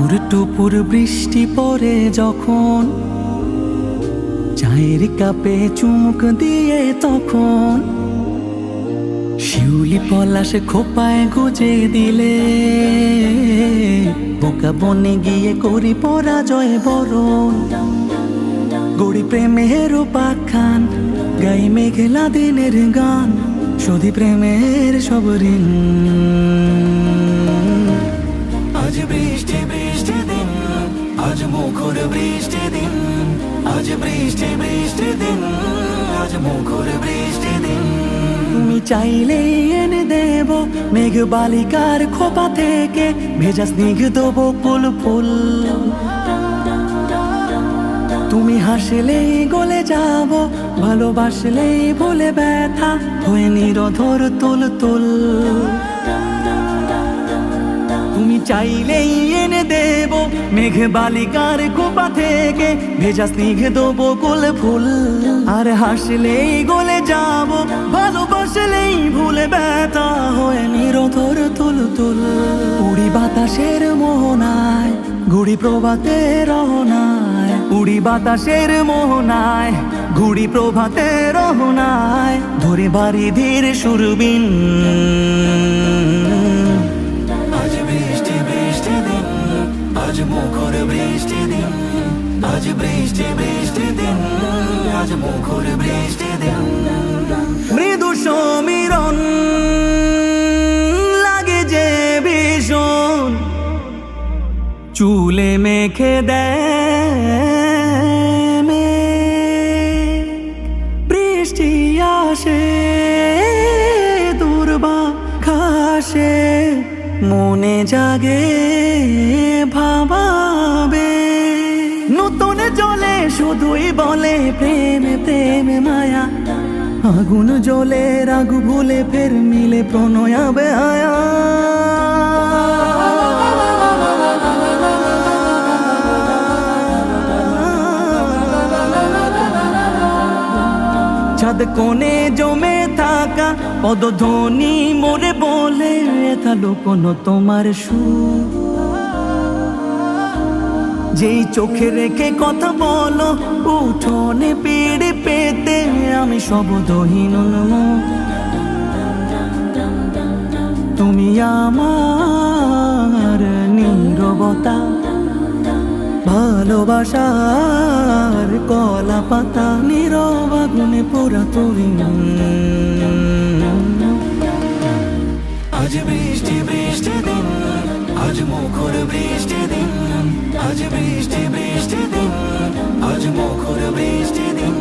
টুপুর টুপুর বৃষ্টি পড়ে যখন, চায়ের কাপে চুমুক দিয়ে তখন, শিউলি পলাশ খোপায় গুজে দিলে, বোকা বনে গিয়ে করি পরাজয় বরণ। গড়ি প্রেমের পাখান, গাই মেঘলা দিনের গান, শোধি প্রেমের সব ঋণ। আজ বৃষ্টি বৃষ্টি দিন, আজ মুখর বৃষ্টি দিন, আজ বৃষ্টি বৃষ্টি দিন, আজ মুখর বৃষ্টি দিন। তুমি চাইলেই এনে দেব মেঘ বালিকার খোপা থেকে ভেজা স্নিগ্ধ বকুল ফুল। তুমি হাসলেই গলে যাব, ভালোবাসলেই ভুলে ব্যথা হয়ে নিরধর তুল তুল। তুমি চাইলেই এনে দেব মেঘ বালিকার খোপা থেকে ভেজা স্নিগ্ধ বকুল ফুল। আর হাসলেই গলে যাব, ভালোবাসলেই ভুলে ব্যথা হয়ে নিরধর তুল তুল। উড়ি বাতাসের মোহনায়, ঘুড়ি প্রভাতে রহনায়, উড়ি বাতাসের মোহনায়, ঘুড়ি প্রভাতে রহনায়, ধরে বাড়ি ধীর সুরবিন। আজ বৃষ্টি বৃষ্টি দিন, আজ মুখর বৃষ্টি দিন, আজ বৃষ্টি বৃষ্টি দিন, আজ মুখর বৃষ্টি দিন। মৃদু সমীরণ লাগে যে ভীষণ, চুলে মেখে দেয় মেঘ। বৃষ্টি আসে দূর্বাঘাসে, মনে জাগে ভাবাবে। নতুন জলে শুধুই বলে প্রেম প্রেম মায়া, আগুন জ্বলে রাগ ভুলে ফের মিলে প্রণয়া বেহায়া। ছাদ কোণে জমে থাকা পদধ্বনি মোরে বলে, এথালো কোনো তোমার সুর। যেই চোখে রেখে কথা বলো, উঠোনে পিড়ে পেতে আমি শব্দহীন। তুমি আমার নীরবতা, ভালোবাসার কলা পাতা, নীরব আগুনে পোড়া তরুণ। আজ বৃষ্টি বৃষ্টি দিন, আজ মুখর বৃষ্টি দিন, আজ বৃষ্টি বৃষ্টি দিন, আজ মুখর বৃষ্টি দিন।